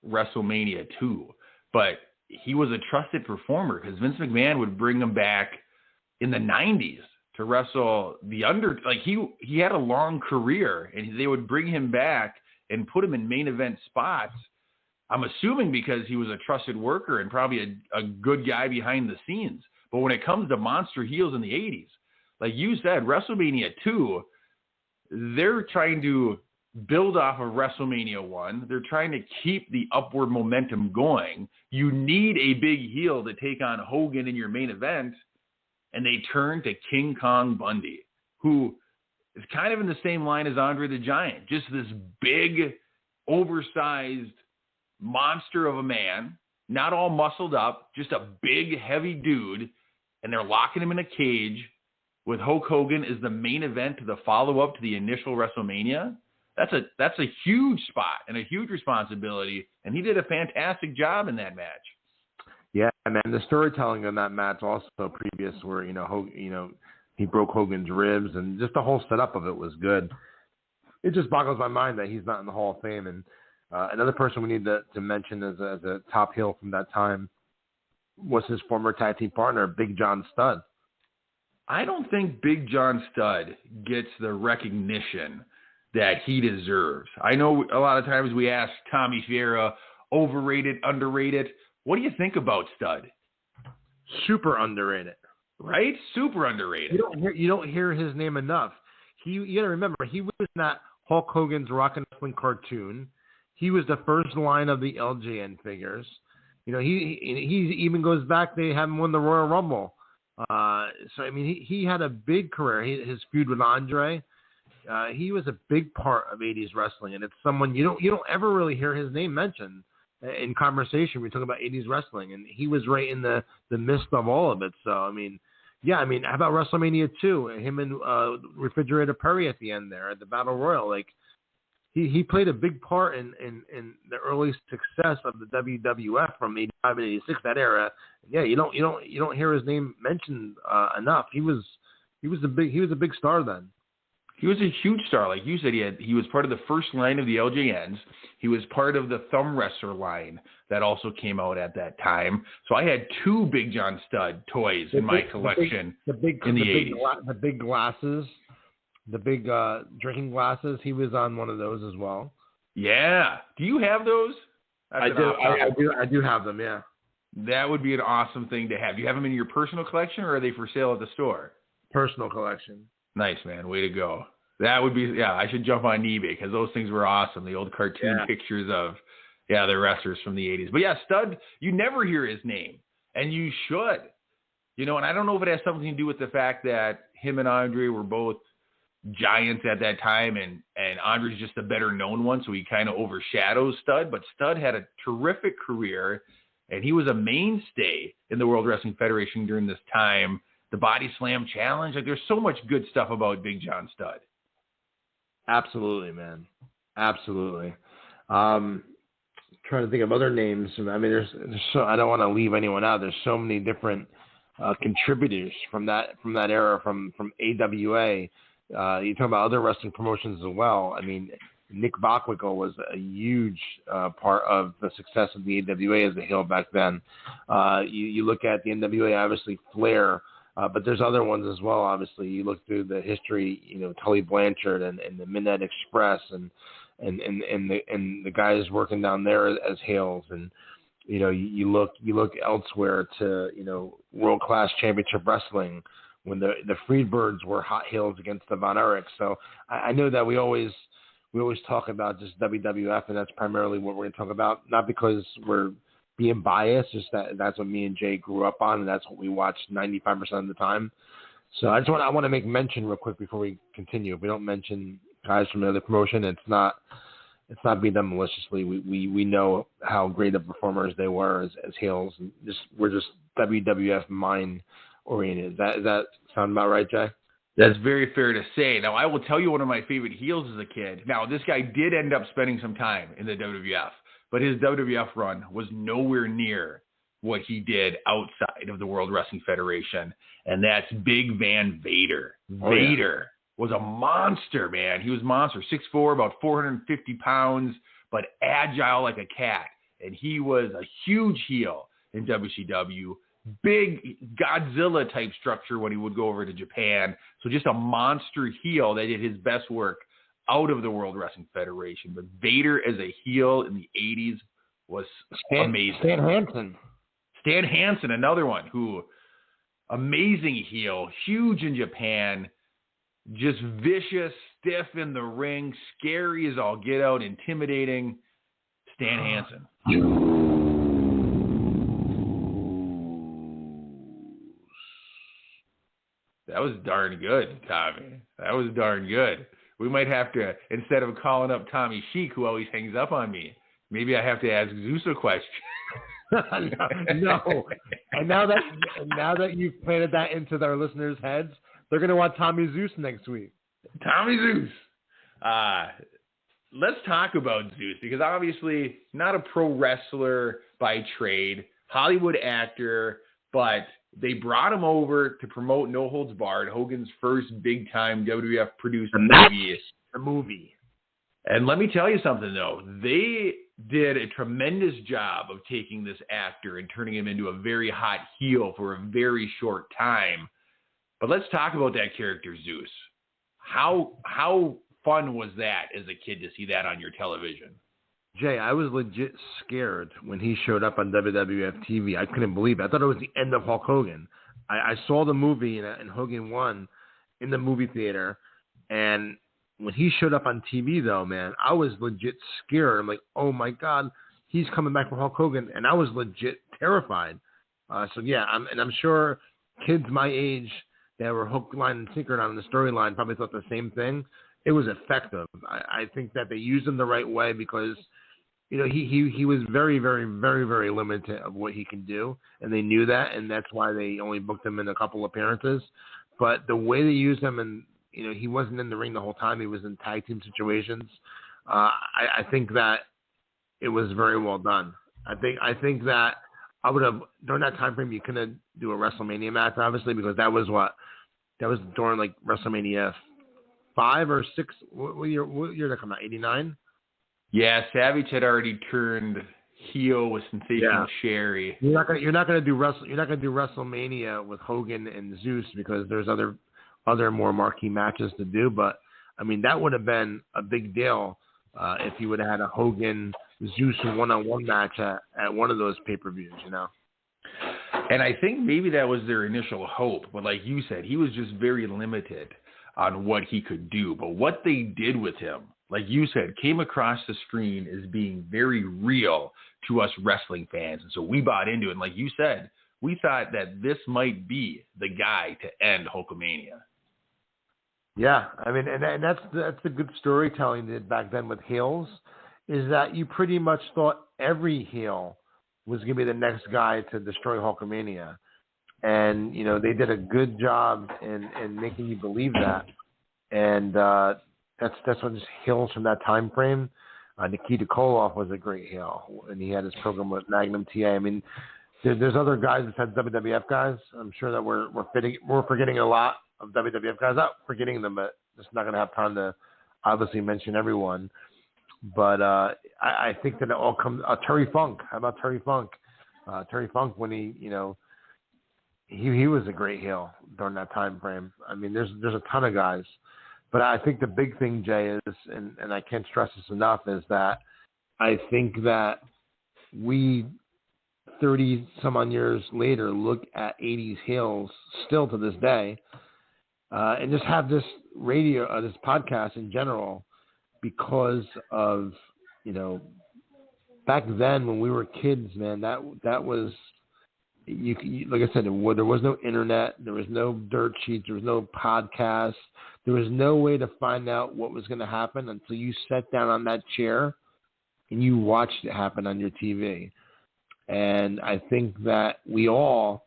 WrestleMania 2, but he was a trusted performer because Vince McMahon would bring him back in the 90s to wrestle the he had a long career, and they would bring him back and put him in main event spots. I'm assuming because he was a trusted worker and probably a good guy behind the scenes. But when it comes to monster heels in the 80s, like you said, WrestleMania 2, they're trying to build off of WrestleMania 1. They're trying to keep the upward momentum going. You need a big heel to take on Hogan in your main event, and they turn to King Kong Bundy, who is kind of in the same line as Andre the Giant, just this big, oversized monster of a man, not all muscled up, just a big, heavy dude, and they're locking him in a cage with Hulk Hogan as the main event to the follow-up to the initial WrestleMania. That's a huge spot and a huge responsibility, and he did a fantastic job in that match. Yeah, man, the storytelling in that match also previous where, he broke Hogan's ribs, and just the whole setup of it was good. It just boggles my mind that he's not in the Hall of Fame. And another person we need to mention as a top heel from that time was his former tag team partner, Big John Studd. I don't think Big John Studd gets the recognition that he deserves. I know a lot of times we ask Tommy Fierro, overrated, underrated. What do you think about Studd? Super underrated. Right? Super underrated. You don't hear his name enough. You got to remember, he was in that Hulk Hogan's Rockin' Wrestling cartoon. He was the first line of the LJN figures. He even goes back. They had him win the Royal Rumble. He had a big career. His feud with Andre. He was a big part of 80s wrestling, and it's someone you don't ever really hear his name mentioned in conversation. We talk about 80s wrestling, and he was right in the midst of all of it. So how about WrestleMania 2? Him and Refrigerator Perry at the end there at the Battle Royal. Like he played a big part in the early success of the WWF from 85 and 86, that era. Yeah, you don't hear his name mentioned enough. He was a big star then. He was a huge star. Like you said, he was part of the first line of the LJNs. He was part of the Thumb Wrestler line that also came out at that time. So I had 2 Big John Studd toys in my collection in the 80s. The big glasses, the big drinking glasses. He was on one of those as well. Yeah. Do you have those? I do have them, yeah. That would be an awesome thing to have. Do you have them in your personal collection, or are they for sale at the store? Personal collection. Nice, man. Way to go. That would be, I should jump on eBay because those things were awesome. The old cartoon pictures of, the wrestlers from the 80s. But Studd, you never hear his name, and you should. And I don't know if it has something to do with the fact that him and Andre were both giants at that time, and Andre's just a better known one, so he kind of overshadows Studd. But Studd had a terrific career, and he was a mainstay in the World Wrestling Federation during this time. The Body Slam Challenge. Like, there's so much good stuff about Big John Studd. Absolutely, man. Absolutely. Trying to think of other names. There's so, I don't want to leave anyone out. There's so many different contributors from that era, from AWA. You talk about other wrestling promotions as well. Nick Bockwinkel was a huge part of the success of the AWA as a heel back then. You look at the NWA, obviously Flair. But there's other ones as well. Obviously, you look through the history. Tully Blanchard and the Midnight Express and the guys working down there as heels. And you look elsewhere to World Class Championship Wrestling when the Freebirds were hot heels against the Von Erichs. So I know that we always talk about just WWF, and that's primarily what we're going to talk about. Not because we're being biased, just that's what me and Jay grew up on, and that's what we watched 95% of the time. So I want to make mention real quick before we continue. If we don't mention guys from another promotion, it's not being done maliciously. We know how great of performers they were as heels, and we're just WWF mind oriented. Does that sound about right, Jay? That's very fair to say. Now, I will tell you one of my favorite heels as a kid. Now, this guy did end up spending some time in the WWF. But his WWF run was nowhere near what he did outside of the World Wrestling Federation, and that's Big Van Vader. Vader was a monster, man. He was a monster, 6'4", about 450 pounds, but agile like a cat. And he was a huge heel. in WCW. Big Godzilla type structure when he would go over to Japan. So just a monster heel that did his best work out of the World Wrestling Federation. But Vader as a heel in the 80s was amazing. Stan Hansen, another one who, amazing heel, huge in Japan, just vicious, stiff in the ring, scary as all get out, intimidating. Stan Hansen. That was darn good, Tommy. That was darn good. We might have to, instead of calling up Tommy Sheik, who always hangs up on me, maybe I have to ask Zeus a question. No. And now that you've planted that into our listeners' heads, they're going to want Tommy Zeus next week. Tommy Zeus. Let's talk about Zeus, because obviously not a pro wrestler by trade, Hollywood actor, but they brought him over to promote No Holds Barred, Hogan's first big-time WWF produced movie. The movie. And let me tell you something, though. They did a tremendous job of taking this actor and turning him into a very hot heel for a very short time. But let's talk about that character, Zeus. How fun was that as a kid to see that on your television? Jay, I was legit scared when he showed up on WWF TV. I couldn't believe it. I thought it was the end of Hulk Hogan. I saw the movie and Hogan won in the movie theater. And when he showed up on TV, though, man, I was legit scared. I'm like, oh, my God, he's coming back from Hulk Hogan. And I was legit terrified. So, yeah, I'm sure kids my age that were hook, line, and sinker on the storyline probably thought the same thing. It was effective. I think that they used him the right way because, you know, he was very, very, very, very limited of what he can do, and they knew that, and that's why they only booked him in a couple appearances. But the way they used him, and you know, he wasn't in the ring the whole time. He was in tag team situations. I think that it was very well done. I think that I would have during that time frame. You couldn't do a WrestleMania match, obviously, because that was during like WrestleMania 5 or 6. What year did that come out? 89. Yeah, Savage had already turned heel with Sensational Sherry. You're not gonna do WrestleMania with Hogan and Zeus because there's other more marquee matches to do. But I mean, that would have been a big deal if you would have had a Hogan Zeus one-on-one match at one of those pay-per-views, you know. And I think maybe that was their initial hope, but like you said, he was just very limited on what he could do. But what they did with him, like you said, came across the screen as being very real to us wrestling fans. And so we bought into it. And like you said, we thought that this might be the guy to end Hulkamania. Yeah, I mean, and that's the good storytelling that back then with heels, is that you pretty much thought every heel was going to be the next guy to destroy Hulkamania. And, you know, they did a good job in making you believe that. And that's what just heels from that time frame. Nikita Koloff was a great heel, and he had his program with Magnum TA. I mean, there's other guys besides WWF guys. I'm sure that we're forgetting a lot of WWF guys. Not forgetting them, but just not going to have time to obviously mention everyone. But I think that it all comes. Terry Funk. How about Terry Funk? Terry Funk, when he was a great heel during that time frame. I mean, there's a ton of guys. But I think the big thing, Jay, is, and I can't stress this enough, is that I think that we, 30 some odd years later, look at 80s heels still to this day, and just have this this podcast in general, because of, you know, back then when we were kids, man, that was, you like I said, there was no internet, there was no dirt sheets, there was no podcast, there was no way to find out what was going to happen until you sat down on that chair and you watched it happen on your TV. And I think that we all,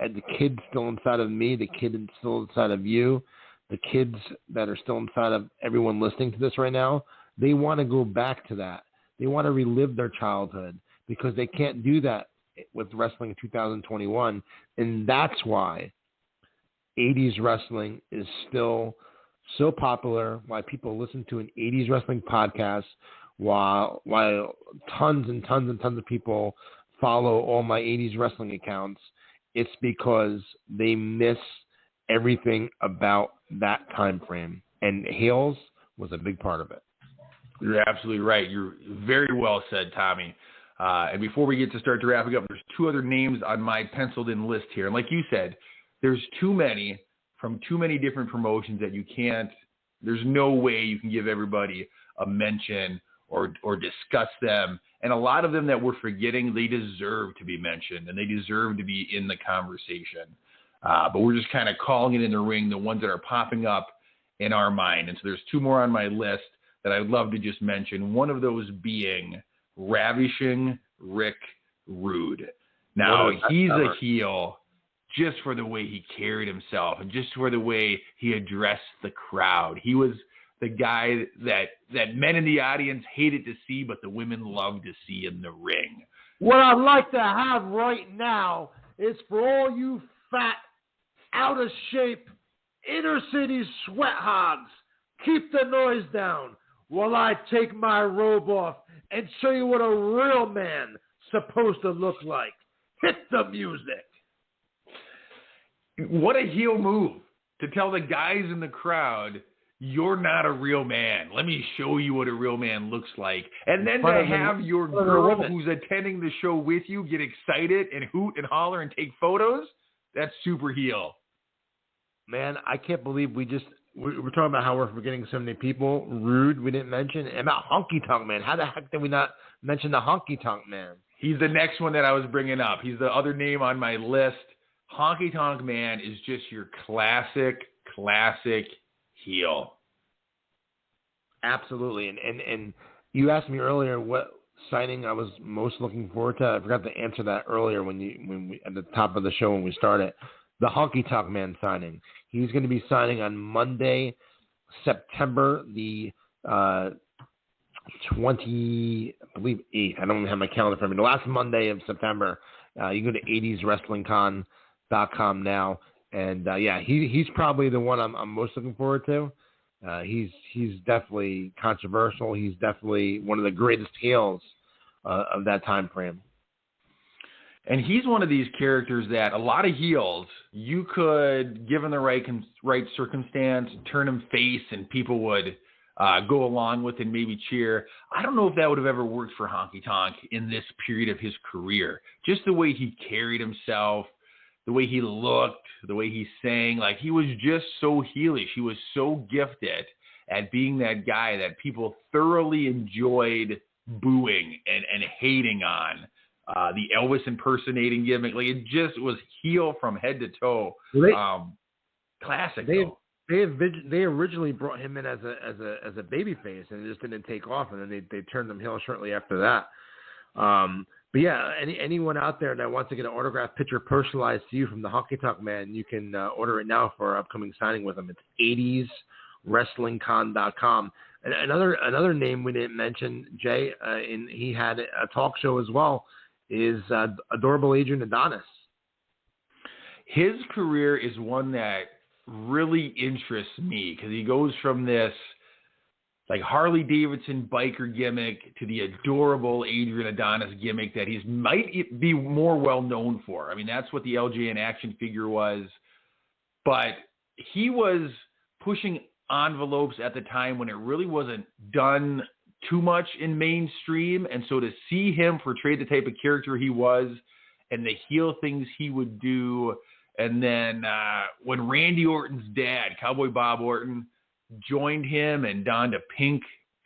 the kid still inside of me, the kid still inside of you, the kids that are still inside of everyone listening to this right now, they want to go back to that. They want to relive their childhood because they can't do that with wrestling in 2021. And that's why 80s wrestling is still so popular, why people listen to an 80s wrestling podcast, while tons and tons and tons of people follow all my 80s wrestling accounts, it's because they miss everything about that time frame. And heels was a big part of it. You're absolutely right. You're very well said, Tommy. And before we get to start to wrapping up, there's two other names on my penciled-in list here. And like you said, there's too many from too many different promotions that you can't – there's no way you can give everybody a mention or discuss them. And a lot of them that we're forgetting, they deserve to be mentioned, and they deserve to be in the conversation. But we're just kind of calling it in the ring, the ones that are popping up in our mind. And so there's two more on my list that I'd love to just mention. One of those being Ravishing Rick Rude. Now, he's a heel just for the way he carried himself and just for the way he addressed the crowd. He was the guy that men in the audience hated to see, but the women loved to see in the ring. What I'd like to have right now is for all you fat, out of shape, inner city sweat hogs, keep the noise down while I take my robe off and show you what a real man supposed to look like. Hit the music. What a heel move to tell the guys in the crowd, you're not a real man. Let me show you what a real man looks like. And then to have your girl who's attending the show with you get excited and hoot and holler and take photos, that's super heel. Man, I can't believe we're talking about how we're forgetting so many people. Rude, we didn't mention. And about Honky Tonk Man. How the heck did we not mention the Honky Tonk Man? He's the next one that I was bringing up. He's the other name on my list. Honky Tonk Man is just your classic heel. Absolutely. And you asked me earlier what signing I was most looking forward to. I forgot to answer that earlier when we at the top of the show when we started. The Honky Tonk Man signing. He's going to be signing on Monday, September the 8th. I don't have my calendar for me. The last Monday of September. You go to 80'swrestlingcon.com now. And, he's probably the one I'm most looking forward to. He's definitely controversial. He's definitely one of the greatest heels of that time frame. And he's one of these characters that a lot of heels, you could, given the right circumstance, turn him face and people would go along with and maybe cheer. I don't know if that would have ever worked for Honky Tonk in this period of his career. Just the way he carried himself, the way he looked, the way he sang, like he was just so heelish. He was so gifted at being that guy that people thoroughly enjoyed booing and hating on. The Elvis impersonating gimmick, like it just was heel from head to toe. Classic. They originally brought him in as a babyface, and it just didn't take off, and then they turned him heel shortly after that. But yeah, anyone out there that wants to get an autographed picture personalized to you from the Honky Tonk Man, you can order it now for our upcoming signing with him. It's 80'swrestlingcon.com. And another name we didn't mention, Jay, and he had a talk show as well, is adorable Adrian Adonis. His career is one that really interests me because he goes from this like Harley Davidson biker gimmick to the adorable Adrian Adonis gimmick that he might be more well known for. I mean, that's what the LJN action figure was, but he was pushing envelopes at the time when it really wasn't done too much in mainstream. And so to see him portray the type of character he was and the heel things he would do. And then when Randy Orton's dad, Cowboy Bob Orton, joined him and donned a pink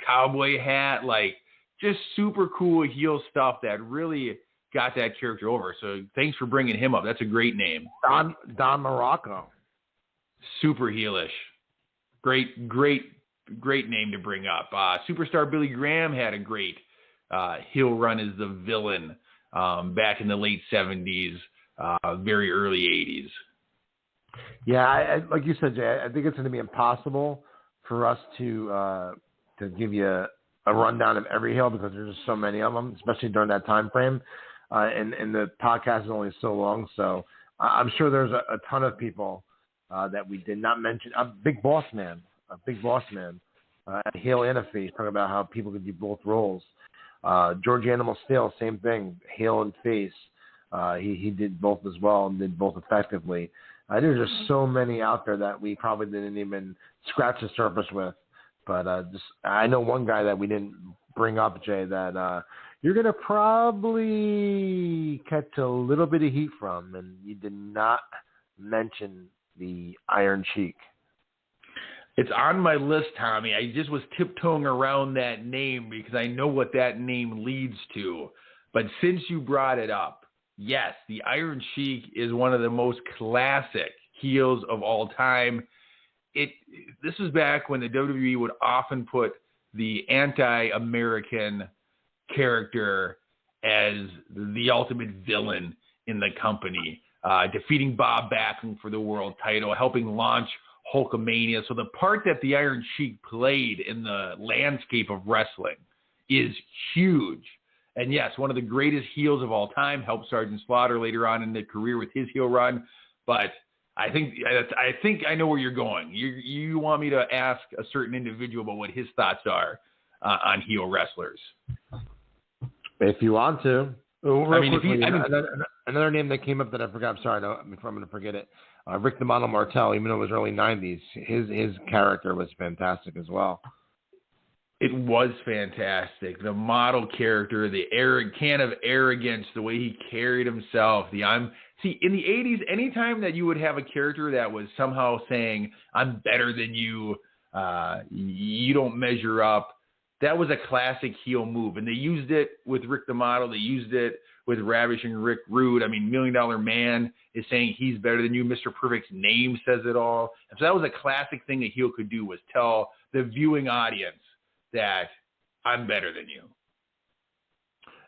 cowboy hat, like just super cool heel stuff that really got that character over. So thanks for bringing him up. That's a great name. Don Morocco. Super heelish. Great name to bring up. Superstar Billy Graham had a great heel run as the villain back in the late 70s, very early 80s. Yeah, I like you said, Jay, I think it's going to be impossible for us to give you a rundown of every heel because there's just so many of them, especially during that time frame. And the podcast is only so long, so I'm sure there's a ton of people that we did not mention. A big boss man, a heel and a face, talking about how people could do both roles. George Animal Steel, same thing, heel and face. He did both as well and did both effectively. There's just so many out there that we probably didn't even scratch the surface with. But I know one guy that we didn't bring up, Jay, that you're going to probably catch a little bit of heat from, and you did not mention the Iron Sheik. It's on my list, Tommy. I just was tiptoeing around that name because I know what that name leads to. But since you brought it up, yes, the Iron Sheik is one of the most classic heels of all time. This was back when the WWE would often put the anti-American character as the ultimate villain in the company, defeating Bob Backlund for the world title, helping launch Hulkamania. So the part that the Iron Sheik played in the landscape of wrestling is huge. And yes, one of the greatest heels of all time, helped Sergeant Slaughter later on in the career with his heel run. But I think I know where you're going. You want me to ask a certain individual about what his thoughts are on heel wrestlers. If you want to. Quickly, another name that came up that I forgot. I'm sorry, I'm going to forget it. Rick the Model Martell, even though it was early 90s, his character was fantastic as well. It was fantastic. The model character, the can of arrogance, the way he carried himself. In the 80s, anytime that you would have a character that was somehow saying, I'm better than you, you don't measure up, that was a classic heel move. And they used it with Rick the Model. They used it with Ravishing Rick Rude. $1 Million Man is saying he's better than you. Mr. Perfect's name says it all. And so that was a classic thing a heel could do, was tell the viewing audience that I'm better than you.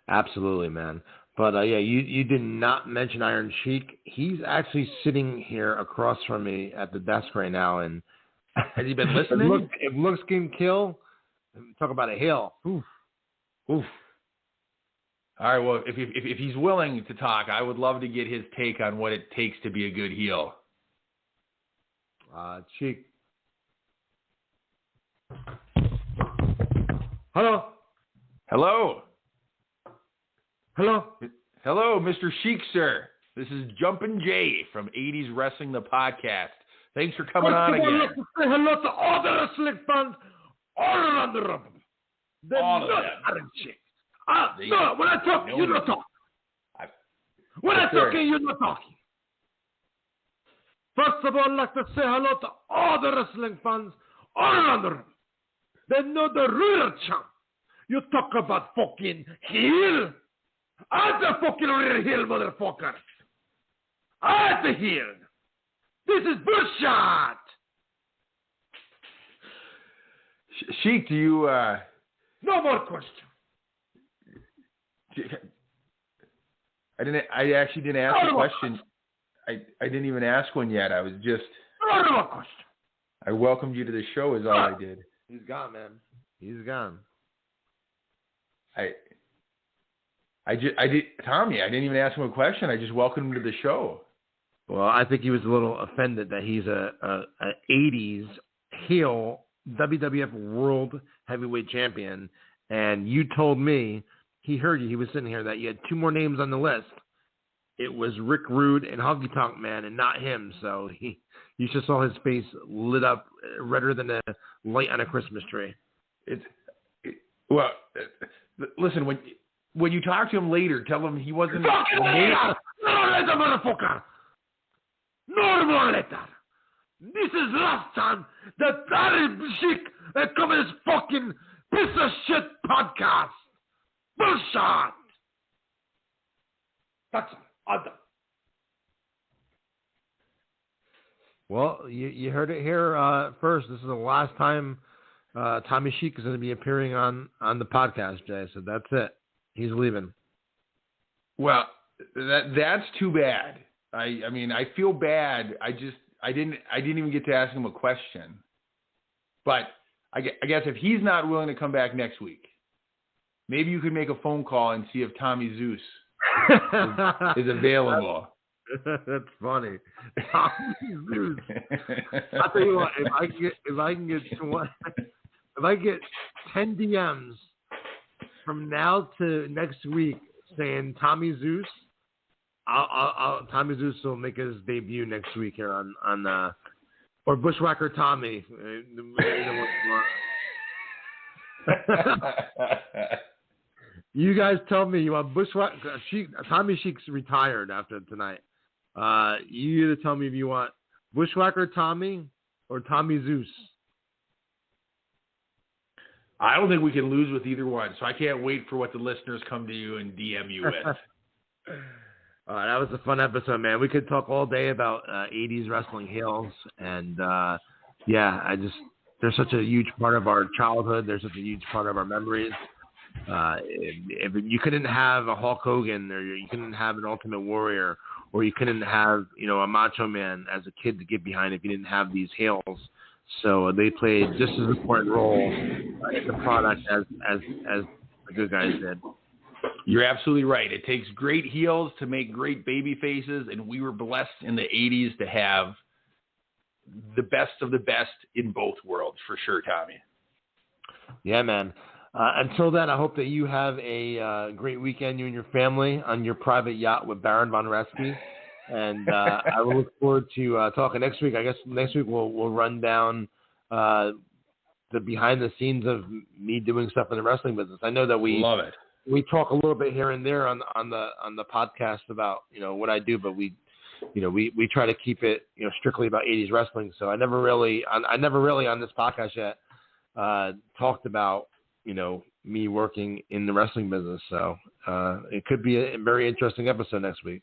Absolutely, man. But you did not mention Iron Sheik. He's actually sitting here across from me at the desk right now, and has he been listening? If looks can kill, talk about a heel. Oof. All right. Well, if he's willing to talk, I would love to get his take on what it takes to be a good heel. Sheik. Hello. Hello. Hello. Hello, Mr. Sheik, sir. This is Jumpin' Jay from 80's Wrestling, the podcast. Thanks for coming on again. I'd like to say hello to all the wrestling fans all around the world. All of them. No, when I talk, you're not talking. When I'm talking, you're not talking. First of all, I'd like to say hello to all the wrestling fans all around the world. They know the real champ. You talk about fucking heel. I'm the fucking real heel, motherfucker. I'm the heel. This is bullshit. Sheik, do you... No more questions. I actually didn't ask a question. I didn't even ask one yet. I was just... No more question. I welcomed you to the show is all I did. He's gone, man. He's gone. Tommy, I didn't even ask him a question. I just welcomed him to the show. Well, I think he was a little offended that he's a 80's heel WWF World Heavyweight Champion, and you told me, he heard you, he was sitting here, that you had two more names on the list. It was Rick Rude and Honky Tonk Man and not him, so you just saw his face lit up redder than a light on a Christmas tree. Listen, when you talk to him later, tell him he wasn't... No later, motherfucker! No more later! This is last time that Iron Sheik come in his fucking piece of shit podcast! Bullshit! That's all. I'm done. Well, you heard it here first. This is the last time Tommy Sheik is going to be appearing on the podcast, Jay. So that's it. He's leaving. Well, that's too bad. I mean, I feel bad. I didn't even get to ask him a question. But I guess if he's not willing to come back next week, maybe you could make a phone call and see if Tommy Zeus is available. That's funny. Tommy Zeus. I'll tell you what, if I get 10 DMs from now to next week saying Tommy Zeus. Tommy Zeus will make his debut next week here on or Bushwhacker Tommy. You guys tell me you want Bushwhacker. Tommy Sheik's retired after tonight. You either tell me if you want Bushwhacker Tommy or Tommy Zeus. I don't think we can lose with either one, so I can't wait for what the listeners come to you and DM you with. That was a fun episode, man. We could talk all day about 80s wrestling heels, and they're such a huge part of our childhood. They're such a huge part of our memories. If you couldn't have a Hulk Hogan, or you couldn't have an Ultimate Warrior, or you couldn't have a Macho Man as a kid to get behind if you didn't have these heels. So they played just as important role in the product as the good guys did. You're absolutely right. It takes great heels to make great baby faces, and we were blessed in the 80s to have the best of the best in both worlds, for sure, Tommy. Yeah, man. Until then, I hope that you have a great weekend, you and your family, on your private yacht with Baron Von Raschke. And I will look forward to talking next week. I guess next week we'll run down the behind the scenes of me doing stuff in the wrestling business. I know that we love it. We talk a little bit here and there on the podcast about what I do, but we try to keep it strictly about 80s wrestling. So I never really on this podcast yet talked about me working in the wrestling business. So it could be a very interesting episode next week.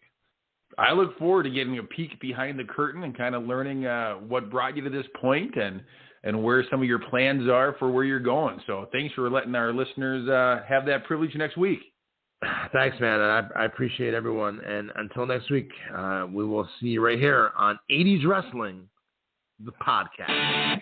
I look forward to getting a peek behind the curtain and kind of learning what brought you to this point and where some of your plans are for where you're going. So thanks for letting our listeners have that privilege next week. Thanks, man. I appreciate everyone. And until next week, we will see you right here on 80s Wrestling, the podcast.